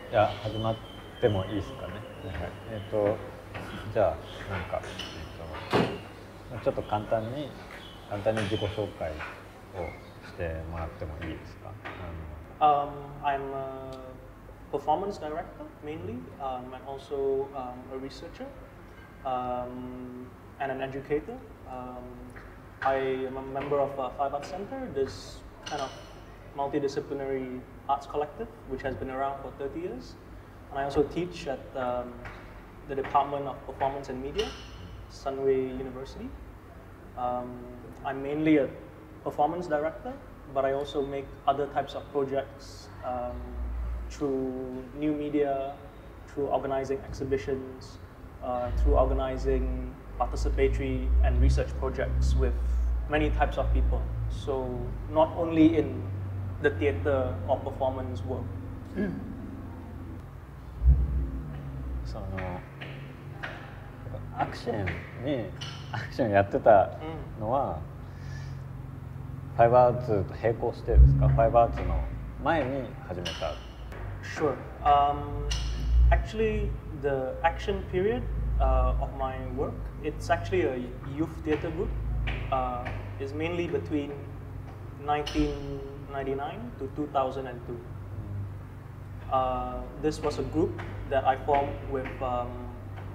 いや、始まってもいいですかね。じゃあなんか、ちょっと簡単に自己紹介をしてもらってもいいですか。I'm a performance director mainly, and also a researcher and an educator. I am a member of Five Arts Center, this kind of multidisciplinary arts collective which has been around for 30 years. And I also teach at the Department of Performance and Media, Sunway University. I'm mainly a performance director, but I also make other types of projects through new media, through organizing exhibitions, through organizing participatory and research projects with many types of people. So not only in the theater or performance work. そのアクションやってたのは、ファイブアーツと並行してですか？ファイブアーツの前に始めた。Sure. Actually, the action period of my work, it's actually a youth theater group. Is mainly between 1999 to 2002. This was a group that I formed with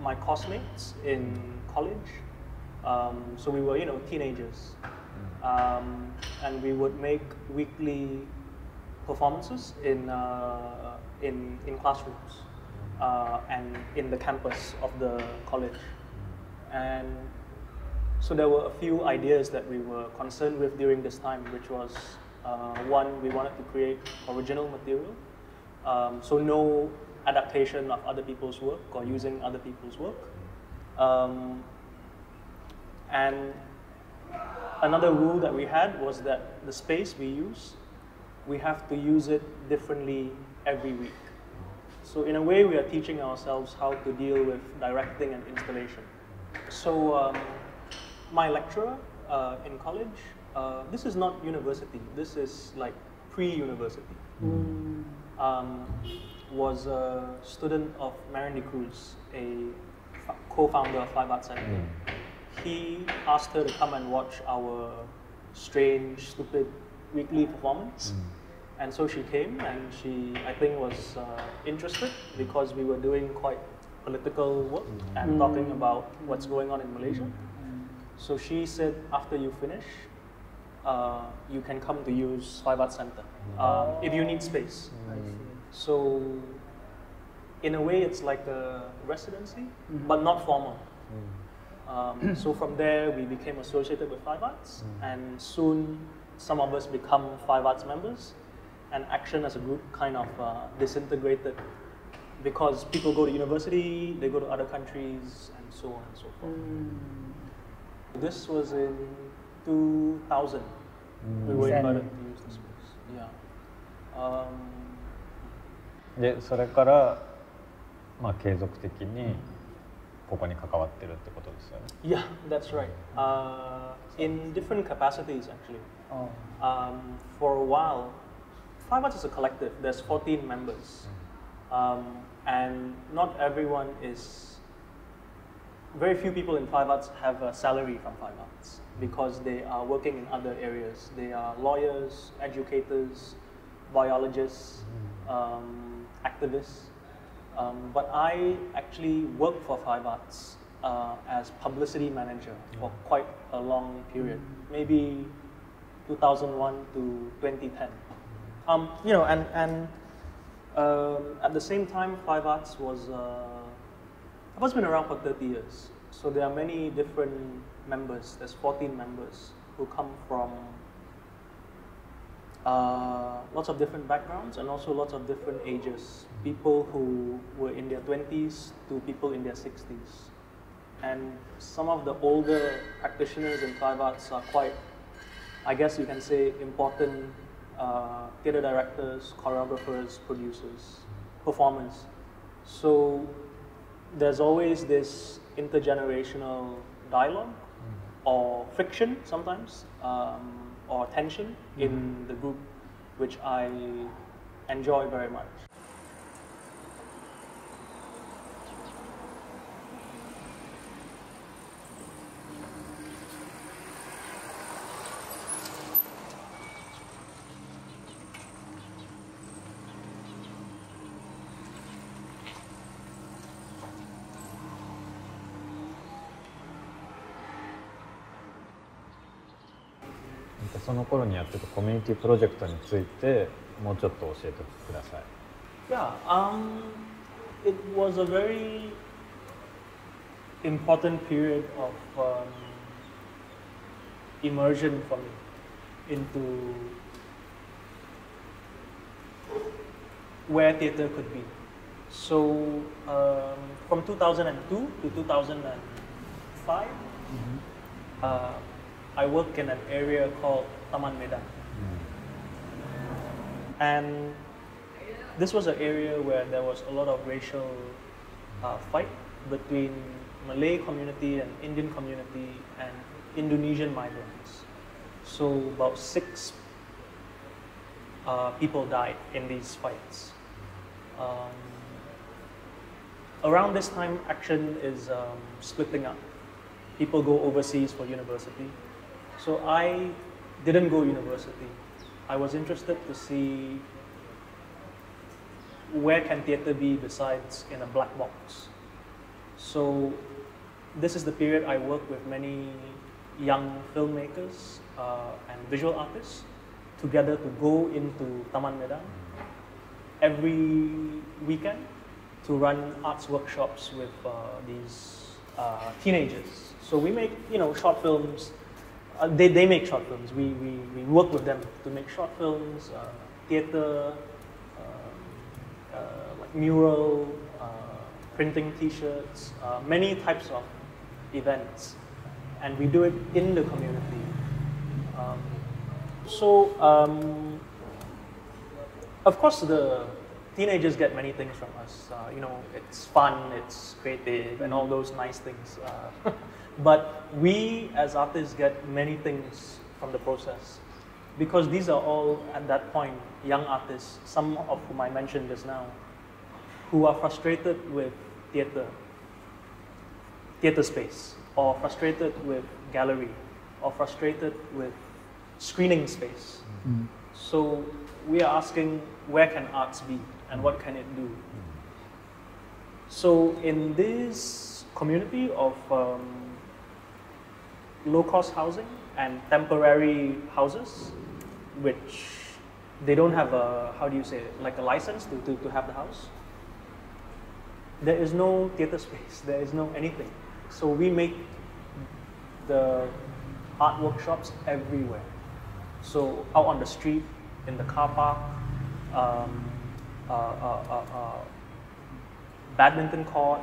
my classmates in college. So we were, teenagers, and we would make weekly performances in classrooms and in the campus of the college. And so there were a few ideas that we were concerned with during this time, which was one, we wanted to create original material, so no adaptation of other people's work or using other people's work. And another rule that we had was that the space we use, we have to use it differently every week. So in a way, we are teaching ourselves how to deal with directing and installation. So my lecturer in college, this is not university, this is like pre-university, was a student of Marion de Cruz, a co-founder of Five Arts Center. He asked her to come and watch our strange, stupid weekly performance. And so she came, and she, I think, was interested because we were doing quite political work and talking about what's going on in Malaysia. So she said, after you finish, you can come to use Five Arts Center if you need space. So in a way, it's like a residency, but not formal. So from there, we became associated with Five Arts, and soon some of us become Five Arts members, and Action as a group kind of disintegrated because people go to university, they go to other countries, and so on and so forth. This was in 2000. We were invited to use the space. Yeah. で、それから継続的にここに関わってるってことですよね。Yeah, that's right. In different capacities, actually. For a while, Five Arts is a collective. There's 14 members, and not everyone is. Very few people in Five Arts have a salary from Five Arts because they are working in other areas. They are lawyers, educators, biologists, activists. But I actually worked for Five Arts as publicity manager for quite a long period, maybe 2001 to 2010. At the same time, Five Arts has been around for 30 years. So there are many different members. There's 14 members who come from lots of different backgrounds and also lots of different ages. People who were in their 20s to people in their 60s. And some of the older practitioners in Five Arts are quite, I guess you can say, important theatre directors, choreographers, producers, performers. So there's always this intergenerational dialogue or friction sometimes, or tension in the group, which I enjoy very much. その頃にやってたコミュニティプロジェクトについてもうちょっと教えてください。Yeah, it was a very important period of immersion for me into where theatre could be. So from 2002 to 2005, I worked in an area called Taman Medan. And this was an area where there was a lot of racial fight between Malay community and Indian community and Indonesian migrants. So about 6 people died in these fights. Around this time, action is splitting up. People go overseas for university. So I didn't go university. I was interested to see where can theatre be besides in a black box. So this is the period I worked with many young filmmakers and visual artists together to go into Taman Medan every weekend to run arts workshops with these teenagers. So we make, short films. They make short films. We work with them to make short films, theatre, like mural, printing T-shirts, many types of events, and we do it in the community. Of course, the teenagers get many things from us. It's fun, it's creative, and all those nice things. But we, as artists, get many things from the process. Because these are all, at that point, young artists, some of whom I mentioned just now, who are frustrated with theatre space, or frustrated with gallery, or frustrated with screening space. Mm-hmm. So we are asking, where can arts be, and what can it do? So in this community of low-cost housing and temporary houses, which they don't have a, like a license to have the house, there is no theatre space, there is no anything. So we make the art workshops everywhere. So out on the street, in the car park, badminton court,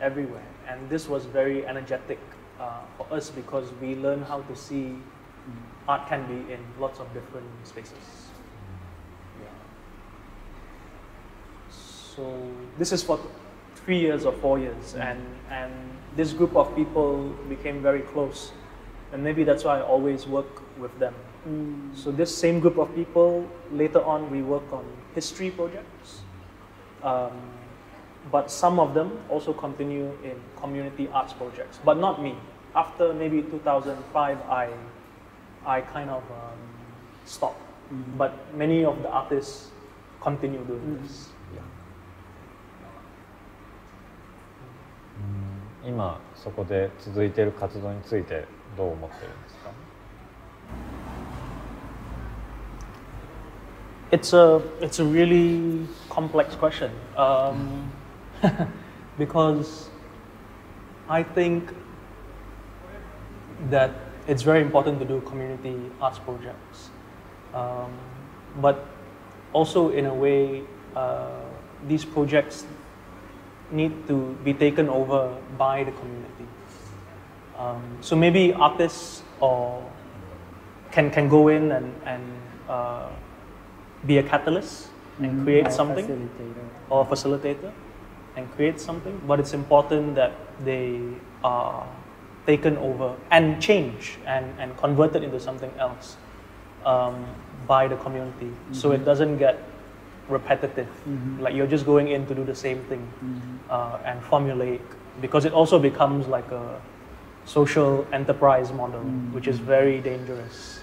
everywhere. And this was very energetic for us because we learned how to see art can be in lots of different spaces. Yeah. So this is for 3 years or 4 years, and this group of people became very close, and maybe that's why I always work with them. So this same group of people, later on we work on history projects, but some of them also continue in community arts projects, but not me. After maybe 2005, I kind of stopped, but many of the artists continue doing this. Yeah. 今そこで続いている活動についてどう思っているんですか？It's a really complex question because I think that it's very important to do community arts projects, but also in a way these projects need to be taken over by the community. So maybe artists can go in and be a catalyst and create something, or a facilitator and create something, but it's important that they are taken over and change and converted into something else by the community, so it doesn't get repetitive, like you're just going in to do the same thing and formulaic, because it also becomes like a social enterprise model, which is very dangerous.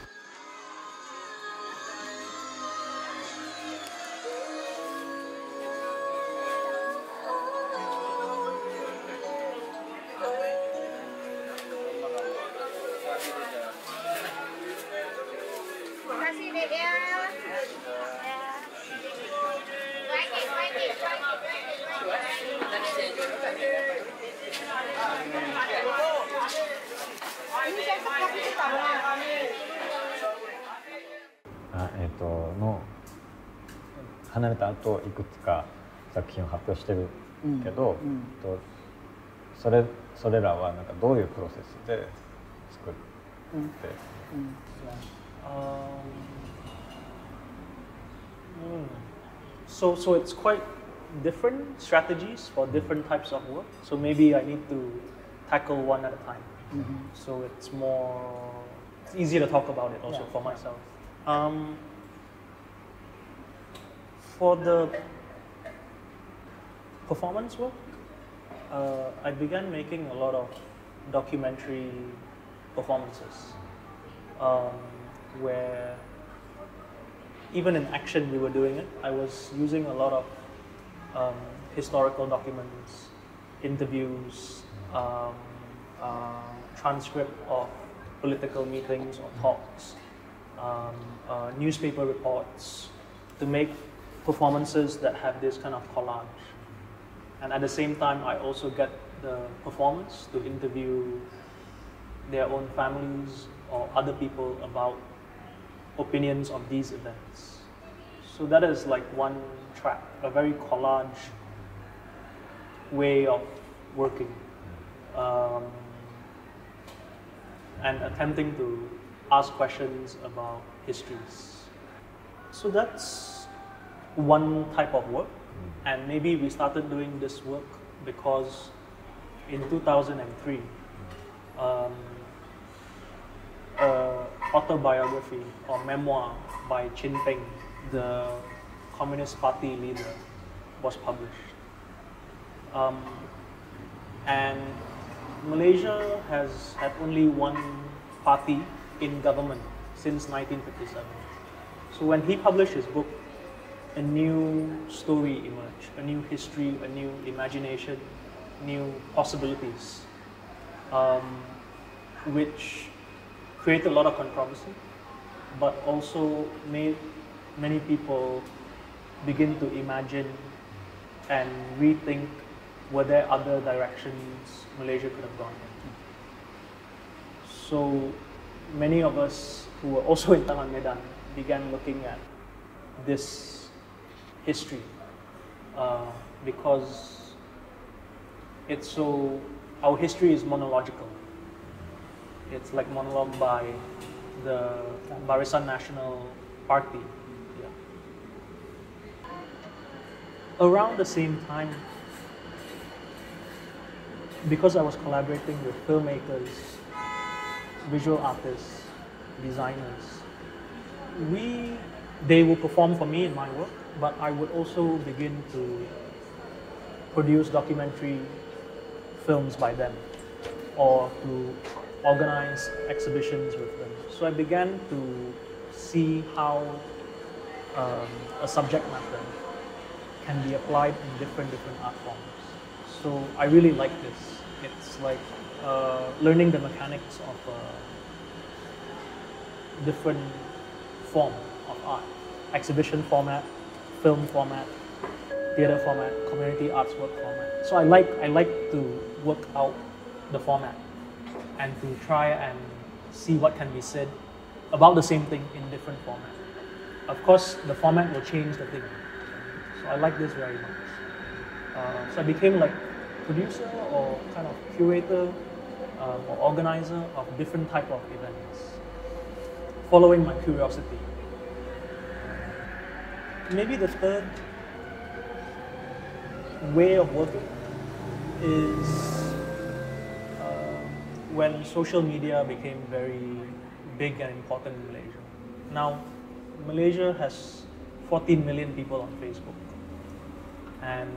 の離れた後いくつか作品を発表してるけど、それらはなんかどういうプロセスで作って、So it's quite different strategies for different types of work. So maybe I need to tackle one at a time. So it's easier to talk about it also for myself. For the performance work, I began making a lot of documentary performances where even in action we were doing it. I was using a lot of historical documents, interviews, transcript of political meetings or talks, newspaper reports, to make performances that have this kind of collage. And at the same time, I also get the performers to interview their own families or other people about opinions of these events. So that is like one track, a very collage way of working, and attempting to ask questions about histories. So that's one type of work, and maybe we started doing this work because in 2003, autobiography or memoir by Chin Peng, the Communist Party leader, was published. And Malaysia has had only one party in government since 1957. So when he published his book, a new story emerged, a new history, a new imagination, new possibilities, which created a lot of controversy, but also made many people begin to imagine and rethink were there other directions Malaysia could have gone in. So many of us who were also in Taman Medan began looking at this history because our history is monological. It's like monologue by the Barisan National Party. Yeah. Around the same time, because I was collaborating with filmmakers, visual artists, designers, they would perform for me in my work, but I would also begin to produce documentary films by them or to organize exhibitions with them. So I began to see how a subject matter can be applied in different art forms. So I really like this. It's like learning the mechanics of a different form of art. Exhibition format, film format, theater format, community arts work format. So I like to work out the format and to try and see what can be said about the same thing in different format. Of course, the format will change the thing. So I like this very much. So I became like producer or kind of curator or organizer of different type of events, following my curiosity. Maybe the third way of working is when social media became very big and important in Malaysia. Now, Malaysia has 14 million people on Facebook, and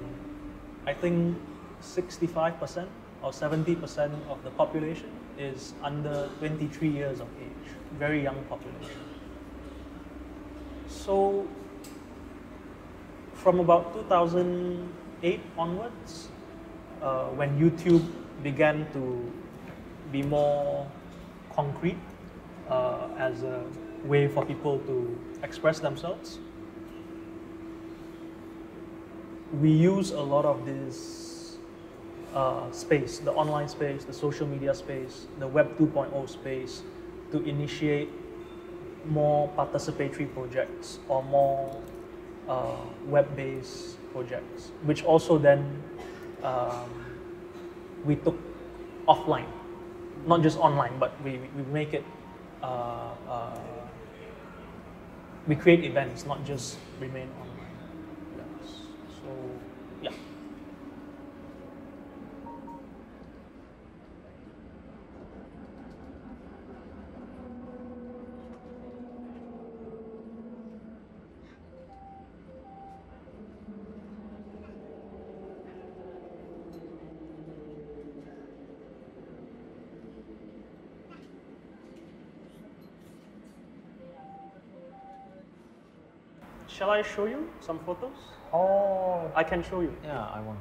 I think 65% or 70% of the population is under 23 years of age, very young population. So from about 2008 onwards, when YouTube began to be more concrete as a way for people to express themselves, we use a lot of this space, the online space, the social media space, the Web 2.0 space, to initiate more participatory projects or more web-based projects, which also then we took offline, not just online, but we make it, we create events, not just remain online. Yes. So, yeah. Shall I show you some photos? Oh, I can show you. yeah, I want.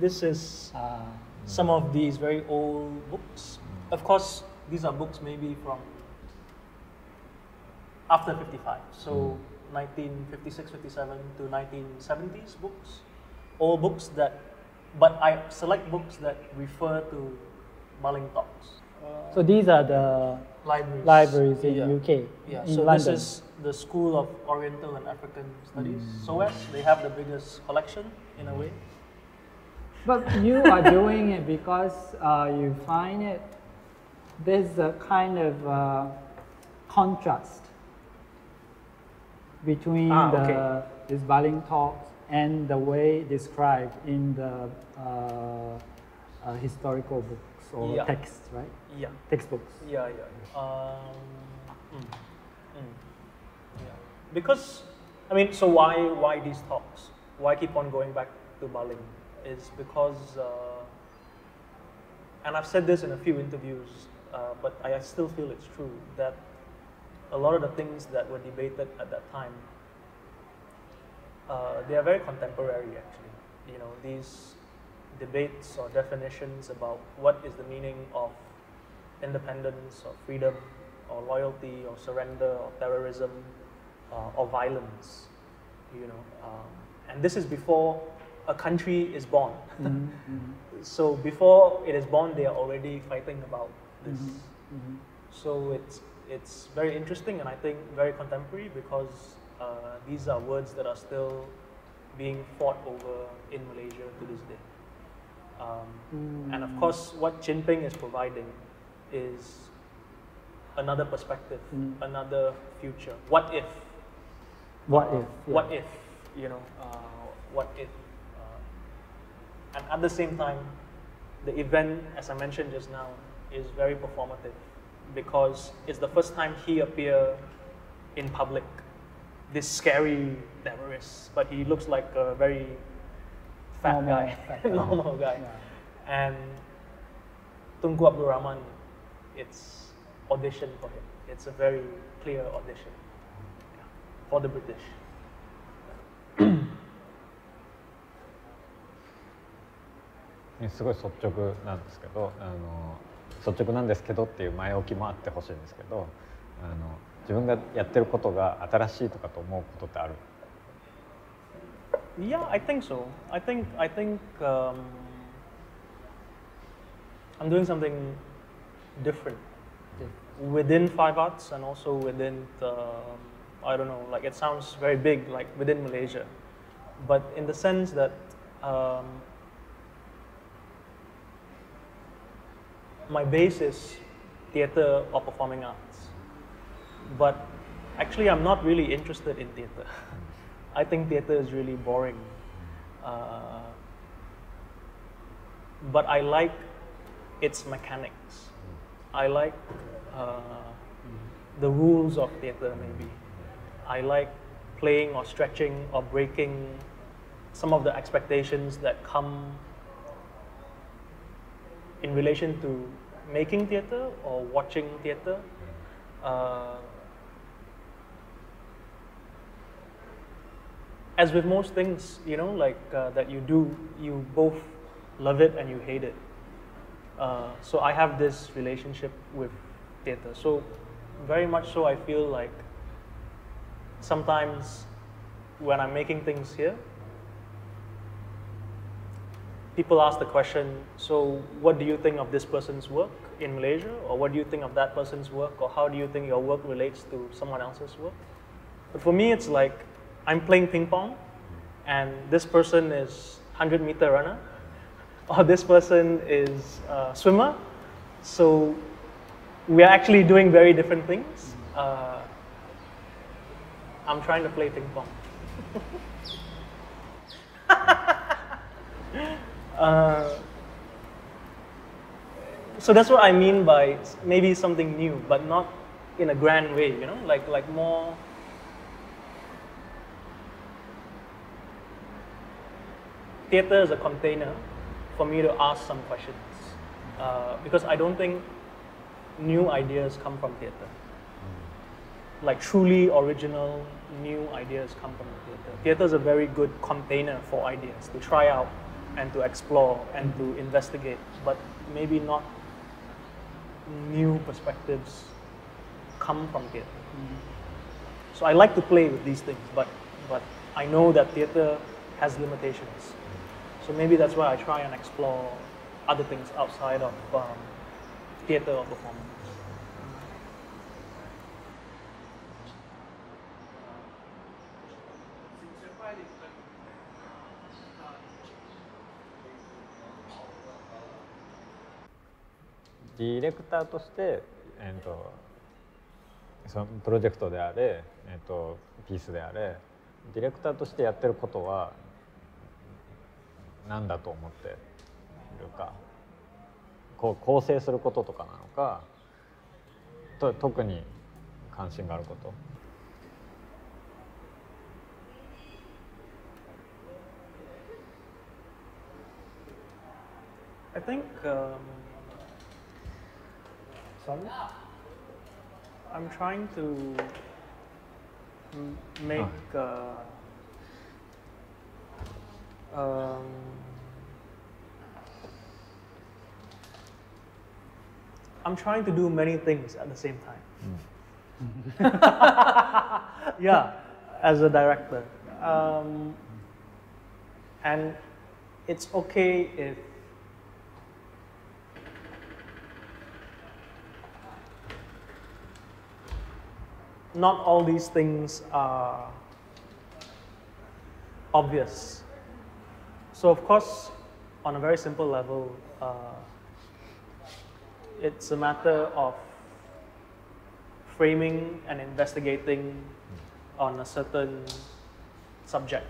This is some of these very old books. Of course, these are books maybe from after 55. So 1956, 57 to 1970s books. All books that, but I select books that refer to Baling talks. So these are the libraries in UK. Yeah, in so London. this is the School of Oriental and African Studies, SOAS. They have the biggest collection in a way. But you are doing it because you find it, there's a kind of contrast between these Baling talks and the way described in the historical books or texts, right? Yeah. Textbooks. Yeah. Because, I mean, so why these talks? Why keep on going back to Baling? Is because, and I've said this in a few interviews, but I still feel it's true, that a lot of the things that were debated at that time, they are very contemporary actually. You know, these debates or definitions about what is the meaning of independence or freedom or loyalty or surrender or terrorism or violence, you know, and this is before a country is born. So before it is born, they are already fighting about this. So it's very interesting and I think very contemporary because these are words that are still being fought over in Malaysia to this day. And of course, what Chin Peng is providing is another perspective, another future. What if? What if? Yeah. What if? You know, what if? And at the same time, the event, as I mentioned just now, is very performative because it's the first time he appeared in public. This scary terrorist, but he looks like a very fat guy, normal guy. Yeah. And Tunku Abdul Rahman, it's audition for him. It's a very clear audition for the British. すごい率直なんですけど、率直なんですけどっていう前置きもあってほしいんですけど、自分がやってることが新しいとかと思うことってある？ Yeah, I think so. I think I'm doing something different within Five Arts and also within the, I don't know, like it sounds very big, like within Malaysia, but in the sense that my base is theatre or performing arts, but actually I'm not really interested in theatre. I think theatre is really boring, but I like its mechanics. I like the rules of theatre maybe. I like playing or stretching or breaking some of the expectations that come in relation to making theatre or watching theatre. As with most things, you know, like that you do, you both love it and you hate it. So I have this relationship with theatre. So very much so I feel like sometimes when I'm making things here, people ask the question, so what do you think of this person's work? in Malaysia, or what do you think of that person's work, or how do you think your work relates to someone else's work? But for me, it's like I'm playing ping pong, and this person is 100-meter runner, or this person is a swimmer. So we are actually doing very different things. I'm trying to play ping pong. So that's what I mean by maybe something new, but not in a grand way, you know, like more. Theater is a container for me to ask some questions, because I don't think new ideas come from theater. Like truly original new ideas come from the theater. Theater is a very good container for ideas to try out and to explore and to investigate, but maybe not new perspectives come from theater. So I like to play with these things, but I know that theater has limitations. So maybe that's why I try and explore other things outside of theater or performance.ディレクターとして、そのプロジェクトであれ、ピースであれ、ディレクターとしてやってることは何だと思っているか、構成することとかなのか、特に関心があること。I think I'm trying to make I'm trying to do many things at the same time. Yeah, as a director. And it's okay if not all these things are obvious. So of course, on a very simple level, it's a matter of framing and investigating on a certain subject.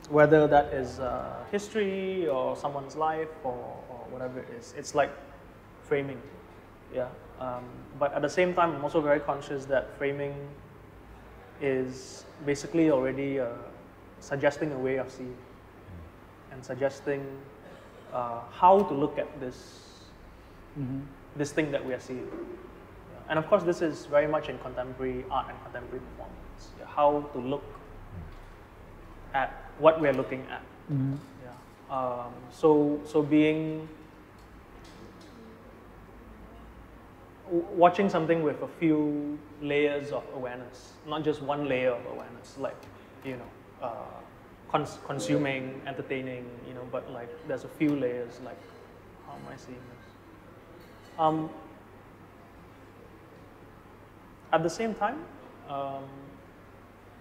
Whether that is history or someone's life or whatever it is. It's like framing, yeah. But at the same time, I'm also very conscious that framing is basically already suggesting a way of seeing and suggesting how to look at this thing that we are seeing. Yeah. And of course, this is very much in contemporary art and contemporary performance. Yeah, how to look at what we are looking at. Yeah. So being watching something with a few layers of awareness, not just one layer of awareness, like, you know, consuming, entertaining, you know, but like there's a few layers, like, how am I seeing this? At the same time,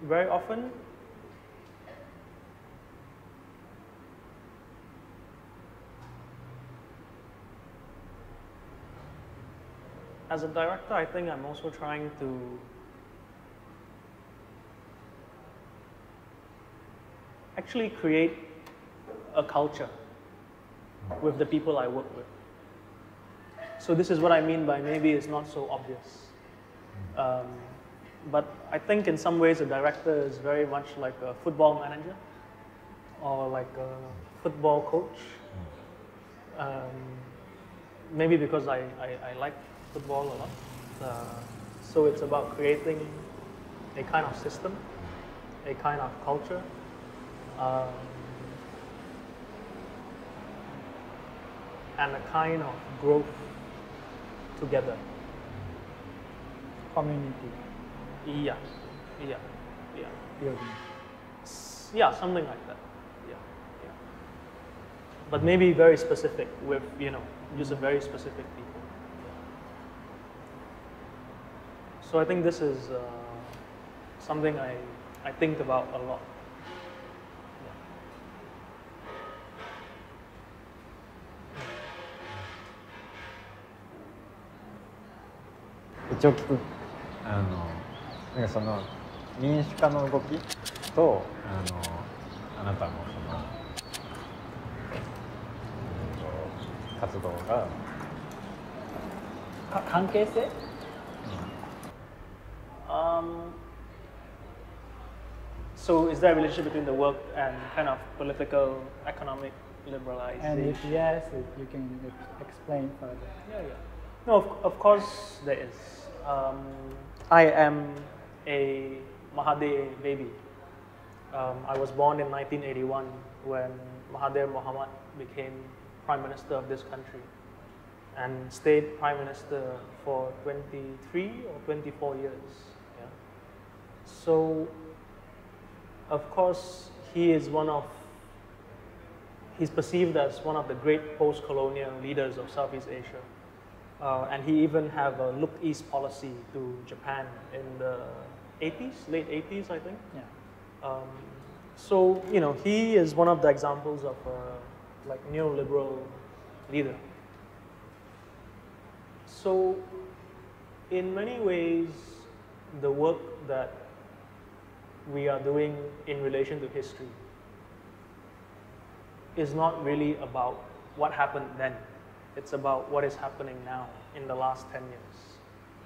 very often, as a director, I think I'm also trying to actually create a culture with the people I work with. So this is what I mean by maybe it's not so obvious. But I think in some ways a director is very much like a football manager or like a football coach. Maybe because I like football a lot. So it's about creating a kind of system, a kind of culture, and a kind of growth together. Community. Yeah. Building. Yeah, something like that. Yeah. But maybe very specific with, you know, just a very specific people. So I think this is something I think about a lot. 一応聞くなんかその民主化の動きとあなたのその、活動が関係性So is there a relationship between the work and kind of political, economic liberalization? And if yes, you can explain further. Yeah. No, of course there is. I am a Mahathir baby. I was born in 1981 when Mahathir Mohamad became Prime Minister of this country and stayed Prime Minister for 23 or 24 years. Yeah. So, of course, he's perceived as one of the great post-colonial leaders of Southeast Asia. And he even have a look east policy to Japan in the 80s, late 80s, I think. Yeah. So, you know, he is one of the examples of a like neoliberal leader. So, in many ways, the work that we are doing in relation to history is not really about what happened then. It's about what is happening now in the last 10 years.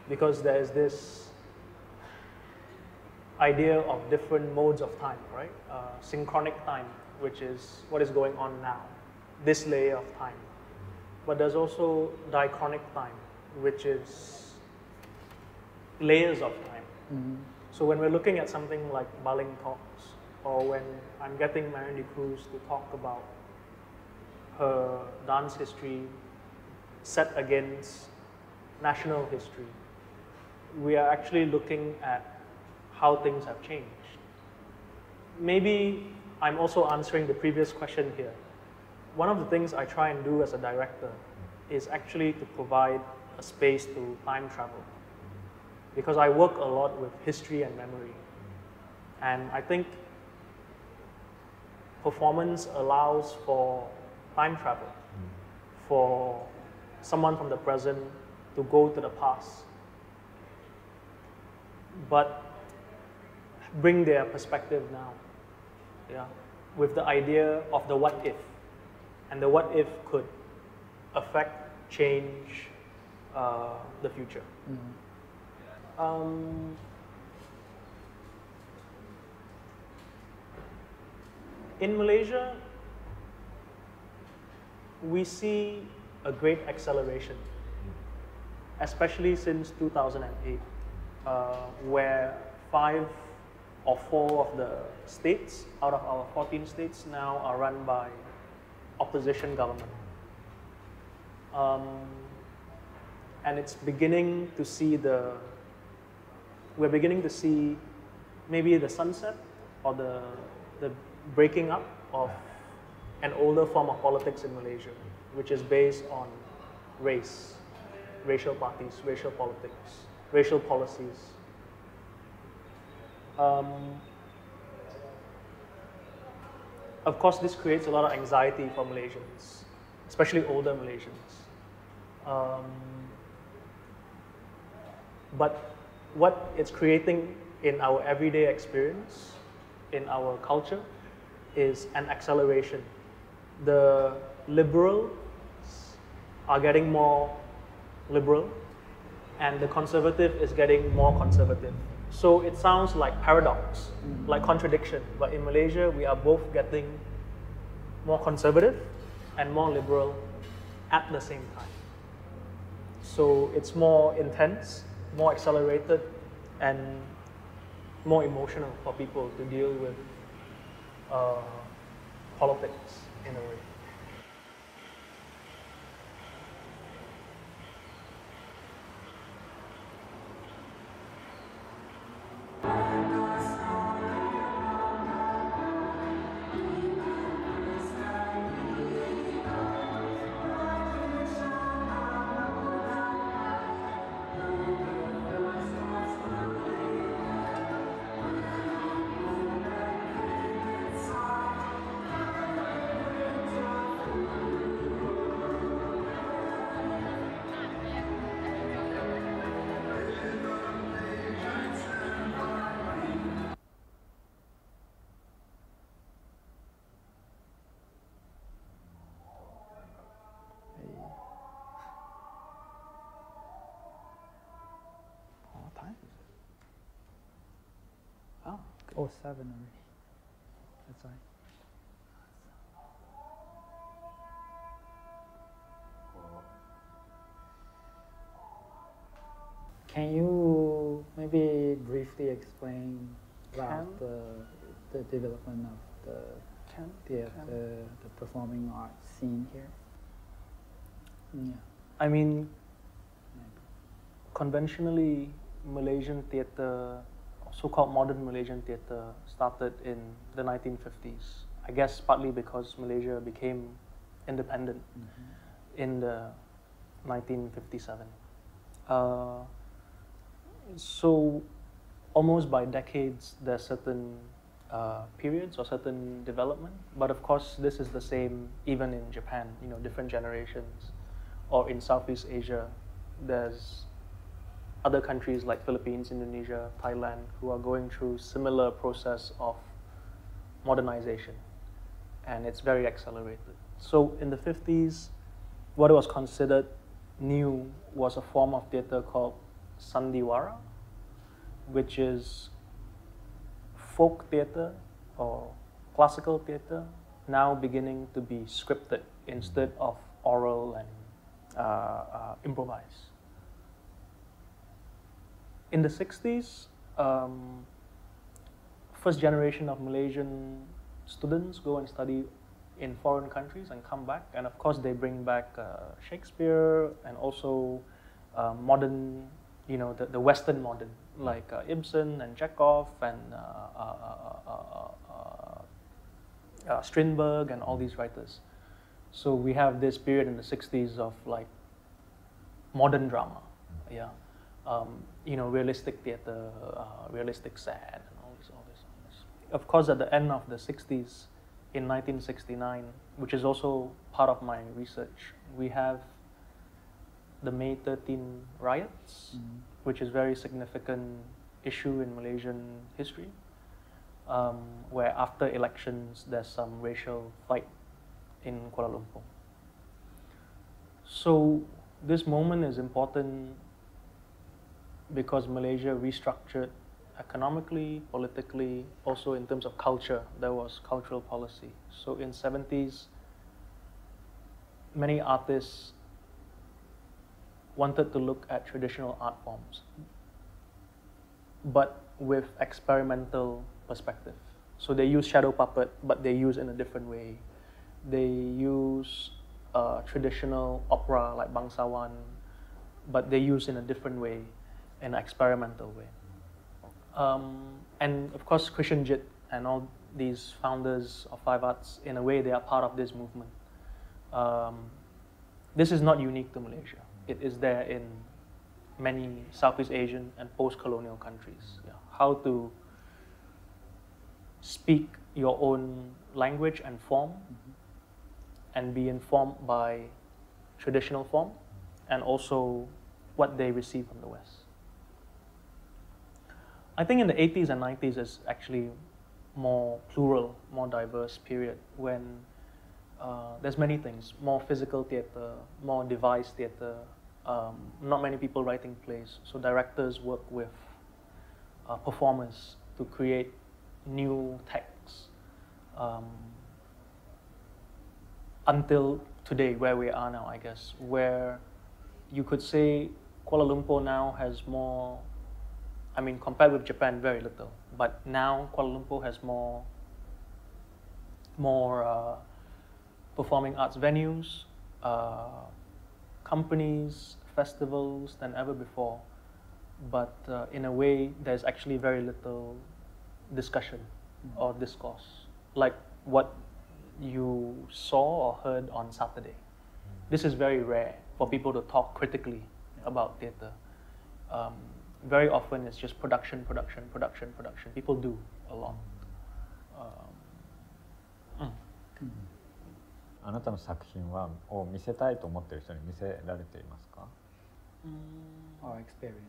Because there's this idea of different modes of time, right? Synchronic time, which is what is going on now, this layer of time. But there's also diachronic time, which is layers of time. Mm-hmm. So when we're looking at something like Baling Talks, or when I'm getting Marindy Cruz to talk about her dance history set against national history, we are actually looking at how things have changed. Maybe I'm also answering the previous question here. One of the things I try and do as a director is actually to provide a space to time travel. Because I work a lot with history and memory. And I think performance allows for time travel, for someone from the present to go to the past, but bring their perspective now, yeah, with the idea of the what if. And the what if could affect, change the future. Mm-hmm. In Malaysia, we see a great acceleration, especially since 2008, where 5 or 4 of the states out of our 14 states now are run by opposition government. And it's beginning to see we're beginning to see maybe the sunset or the breaking up of an older form of politics in Malaysia, which is based on race, racial parties, racial politics, racial policies. Of course, this creates a lot of anxiety for Malaysians, especially older Malaysians. But what it's creating in our everyday experience, in our culture, is an acceleration. The liberals are getting more liberal, and the conservative is getting more conservative. So it sounds like paradox, like contradiction, but in Malaysia, we are both getting more conservative and more liberal at the same time. So it's more intense, more accelerated, and more emotional for people to deal with politics in a way. Oh, 7 already. That's right. Can you maybe briefly explain about the development of the theater, the performing arts scene here? Yeah. I mean, conventionally, Malaysian theatre, so-called modern Malaysian theatre, started in the 1950s. I guess partly because Malaysia became independent in the 1957. So almost by decades, there's certain periods or certain development. But of course, this is the same even in Japan, you know, different generations. Or in Southeast Asia, there's other countries like Philippines, Indonesia, Thailand, who are going through similar process of modernization. And it's very accelerated. So in the 50s, what was considered new was a form of theater called Sandiwara, which is folk theater or classical theater, now beginning to be scripted instead of oral and improvise. In the 60s, first generation of Malaysian students go and study in foreign countries and come back, and of course they bring back Shakespeare and also modern, you know, the Western modern, like Ibsen and Chekhov and Strindberg and all these writers. So we have this period in the 60s of like modern drama, yeah, you know, realistic theater, realistic set, and all this. Of course, at the end of the 60s, in 1969, which is also part of my research, we have the May 13 riots, which is a very significant issue in Malaysian history, where after elections there's some racial fight in Kuala Lumpur. So this moment is important because Malaysia restructured economically, politically, also in terms of culture. There was cultural policy. So in 70s, many artists wanted to look at traditional art forms, but with experimental perspective. So they use shadow puppet, but they use in a different way. They use traditional opera like Bangsawan, but they use in a different way, in an experimental way. And of course, Christian Jit and all these founders of Five Arts, in a way, they are part of this movement. This is not unique to Malaysia. It is there in many Southeast Asian and post-colonial countries. Yeah. How to speak your own language and form, and be informed by traditional form, and also what they receive from the West. I think in the 80s and 90s is actually more plural, more diverse period when there's many things, more physical theater, more devised theater, not many people writing plays. So directors work with performers to create new texts. Until today, where we are now, I guess, where you could say Kuala Lumpur now has more, I mean, compared with Japan, very little. But now Kuala Lumpur has more performing arts venues, companies, festivals than ever before. But in a way, there's actually very little discussion or discourse, like what you saw or heard on Saturday. This is very rare for people to talk critically about theatre. Very often it's just production. People do a lot. あなたの作品を見せたいと思っている人に見せられていますか？ Or experience?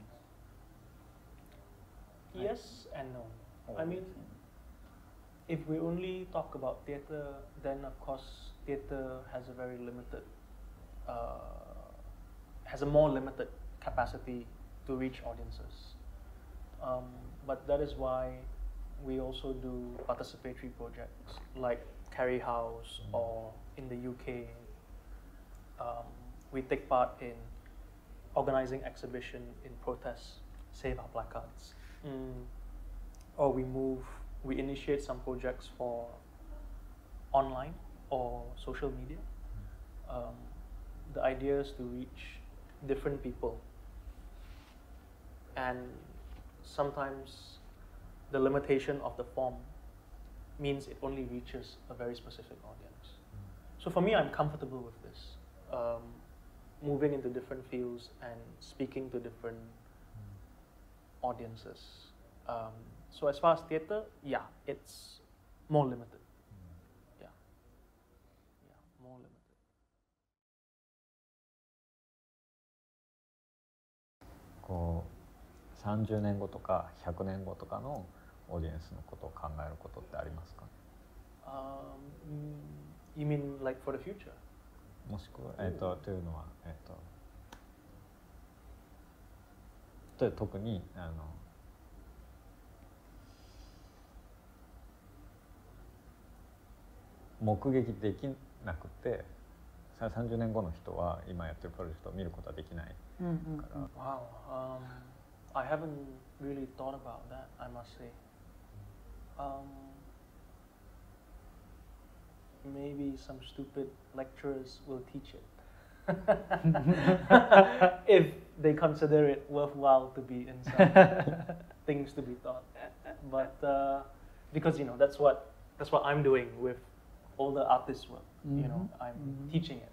Yes and no. I mean, if we only talk about theatre, then of course theatre has a very limited, has a more limited capacity to reach audiences. But that is why we also do participatory projects like Carry House, or in the UK, we take part in organizing exhibition in protests, save our placards. Or we initiate some projects for online or social media. The idea is to reach different people, and sometimes the limitation of the form means it only reaches a very specific audience. So for me, I'm comfortable with this, moving into different fields and speaking to different audiences. So as far as theatre, yeah, it's more limited. Yeah, more limited. こう30年後とか100年後とかのオーディエンスのことを考えることってありますか？ You mean like for the future? もしくは、というのは、特に目撃できなくて30年後の人は今やってるプロジェクトを見ることはできないから。Wow, I haven't really thought about that, I must say. Maybe some stupid lecturers will teach it. If they consider it worthwhile to be in some things to be taught. But because that's what I'm doing with all the artist work. I'm teaching it.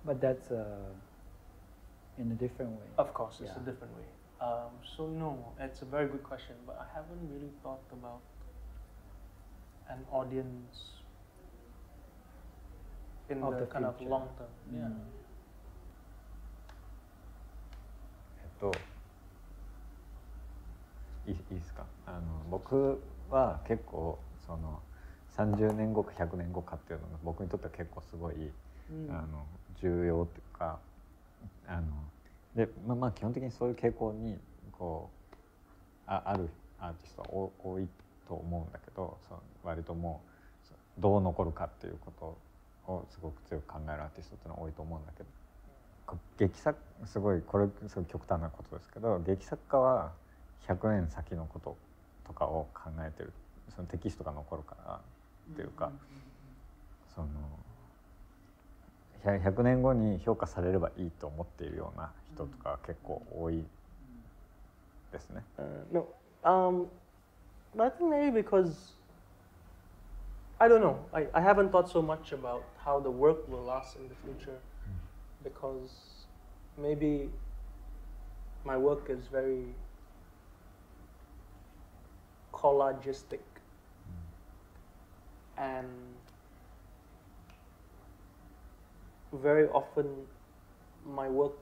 But that's in a different way. Of course, it's a different way. So no, it's a very good question, but I haven't really thought about an audience in the kind of long term. Yeah. いいですか？僕は結構その30年後か100年後かっていうのが僕にとっては結構すごい、重要っていうかで、まあ基本的にそういう傾向にこうあるアーティストは多いと思うんだけど、割ともうどう残るかっていうことをすごく強く考えるアーティストっていうのは多いと思うんだけど、劇作これすごい極端なことですけど、劇作家は100年先のこととかを考えてる、そのテキストが残るからっていうか、その100年後に評価されればいいと思っているような人とか結構多いですね。No, I think maybe because I don't know. I haven't thought so much about how the work will last in the future, because maybe my work is very collagistic, and very often my work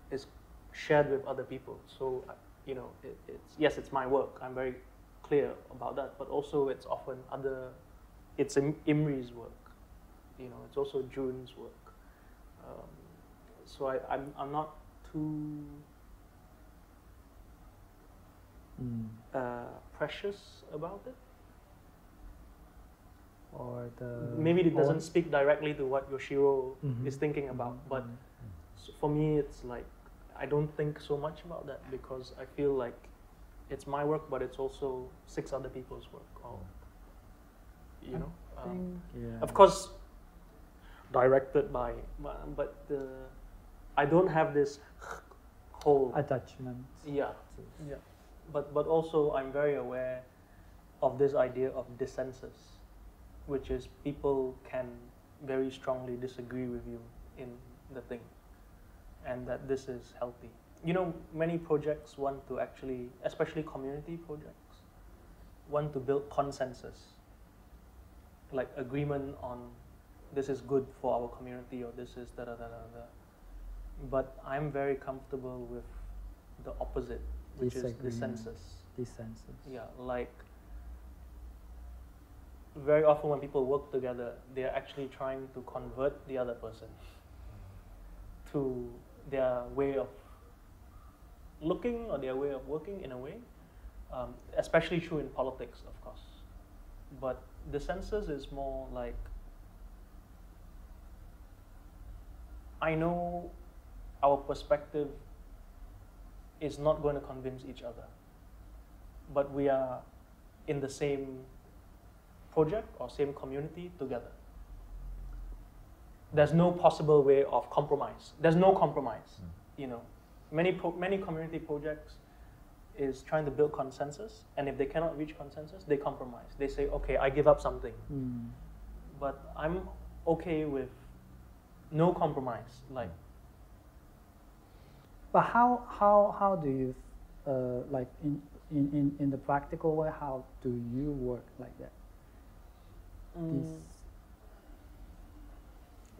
is shared with other people. So it's my work. I'm very clear about that. But also it's often it's Imri's work. It's also Jun's work. So I'm not too precious about it. Or maybe it doesn't speak directly to what Yoshiro is thinking about, but for me it's like I don't think so much about that, because I feel like it's my work, but it's also 6 other people's work. Or, of course, directed by, but I don't have this whole attachment. Yeah. But also I'm very aware of this idea of dissensus, which is people can very strongly disagree with you in the thing, and that this is healthy. Many projects want to actually, especially community projects, want to build consensus, like agreement on this is good for our community, or this is da-da-da-da-da. But I'm very comfortable with the opposite, which is dissensus. Dissensus. Yeah, like very often when people work together, they're actually trying to convert the other person to their way of, looking or their way of working in a way, especially true in politics, of course. But the census is more like, I know our perspective is not going to convince each other, but we are in the same project or same community together. There's no possible way of compromise. There's no compromise. You know, many community projects is trying to build consensus, and if they cannot reach consensus, they compromise. They say, okay, I give up something. But I'm okay with no compromise. Like, But how do you like in the practical way? How do you work like that?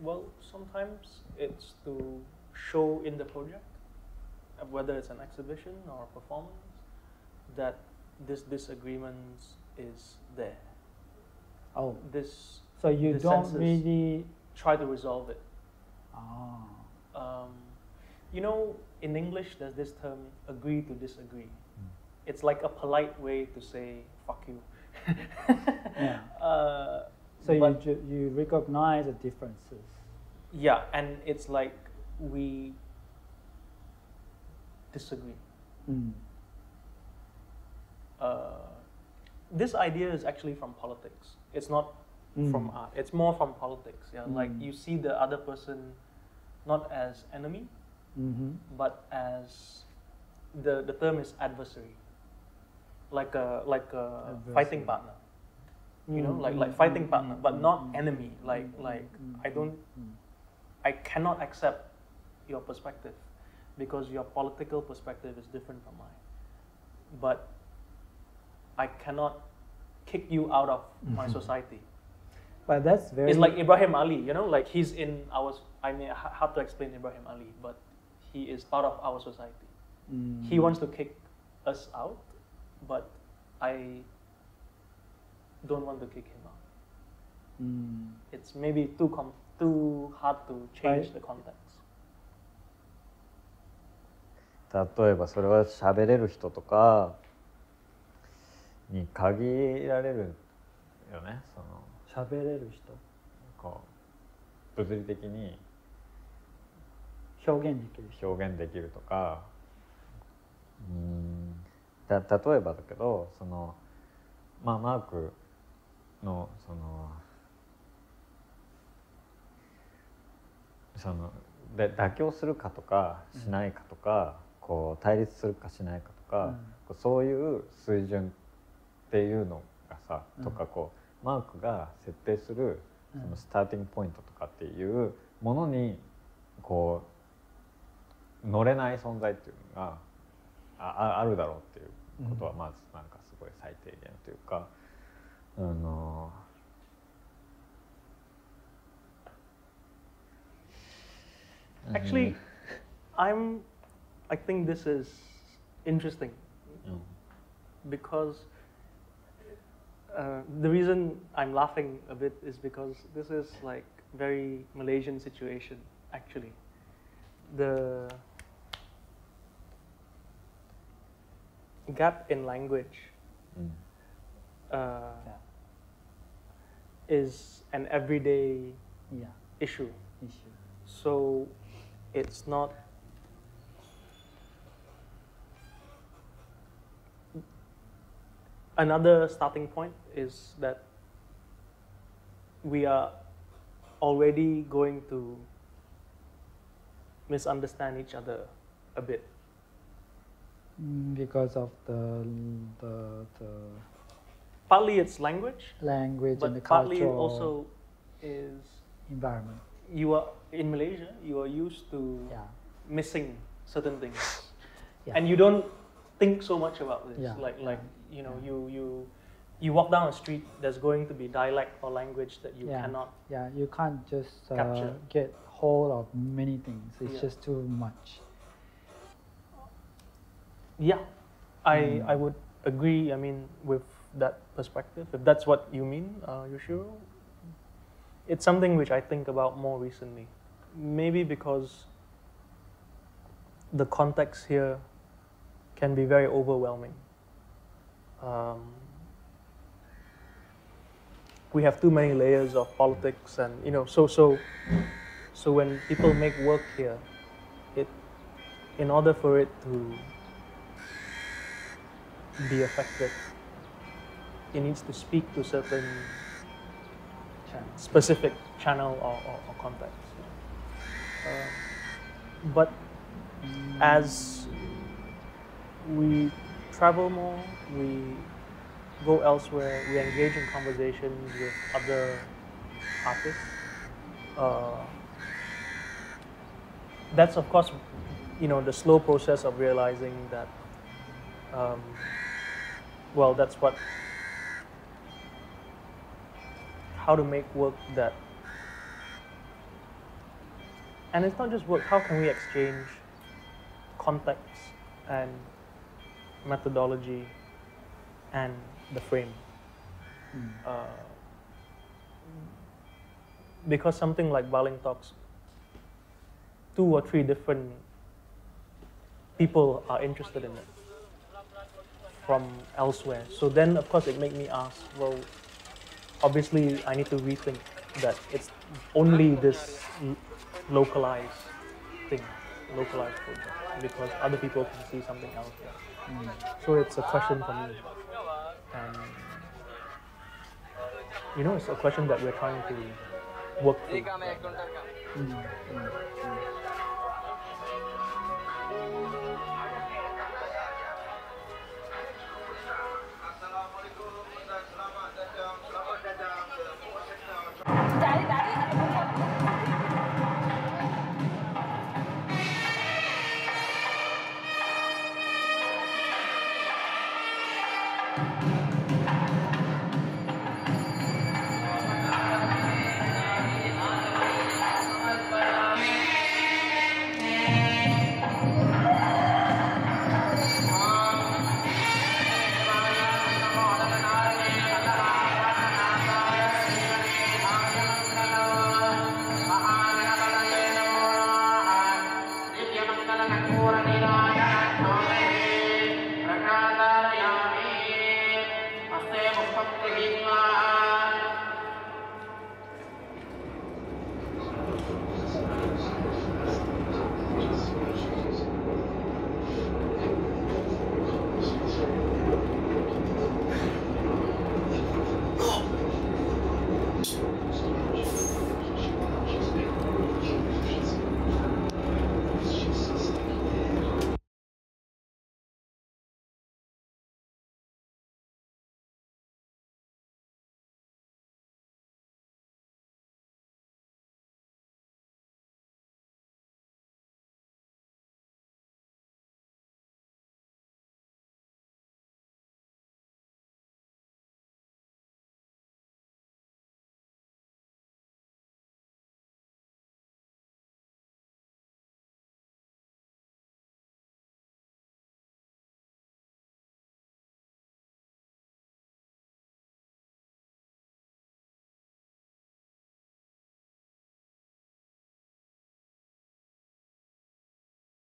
Well, sometimes it's to show in the project, whether it's an exhibition or a performance, that this disagreement is there. Oh, This so you the don't census really. try to resolve it. Oh. You know, in English, there's this term, agree to disagree. It's like a polite way to say, fuck you. Yeah. So you recognize the differences. Yeah, and it's like we disagree. This idea is actually from politics. It's not from art. It's more from politics. Yeah, like you see the other person not as enemy, but as the term is adversary, like a fighting partner. You know, like fighting partner, but not enemy. Like I cannot accept your perspective because your political perspective is different from mine. But I cannot kick you out of my society. But that's very. It's like Ibrahim Ali, you know, like he's in our. I mean, how to explain Ibrahim Ali, but he is part of our society. He wants to kick us out, but I don't want to kick him out. It's maybe too hard to change the context. 例えばそれは喋れる人とかに限られるよね。その喋れる人。こう物理的に表現できる人。表現できるとか、例えばだけど、そのマークの妥協するかとかしないかとか、こう対立するかしないかとか、そういう水準っていうのがさ、とかこうマークが設定するそのスターティングポイントとかっていうものにこう乗れない存在っていうのがあるだろうっていうことはまずなんかすごい最低限というか、Actually, I think this is interesting because the reason I'm laughing a bit is because this is like very Malaysian situation actually. The gap in language is an everyday issue. So it's not another starting point is that we are already going to misunderstand each other a bit because of the partly it's language language and the but partly cultural also is environment. You are in Malaysia, you are used to missing certain things and you don't think so much about this. Like you know, you walk down a street, there's going to be dialect or language that you cannot you can't just capture. Get hold of many things. It's just too much. I would agree, I mean, with that perspective, if that's what you mean, Yoshiro. It's something which I think about more recently. Maybe because the context here can be very overwhelming. We have too many layers of politics, and so when people make work here, in order for it to be effective, it needs to speak to certain specific channel or context. But as we travel more, we go elsewhere, we engage in conversations with other artists. That's of course, the slow process of realizing that, well, that's how to make work that, and it's not just work, how can we exchange context and methodology and the frame. Because something like Baling Talks, 2 or 3 different people are interested in it from elsewhere. So then, of course, it made me ask, well, obviously, I need to rethink that it's only this localized thing, localized project, because other people can see something else here. So it's a question for me. And, it's a question that we're trying to work through.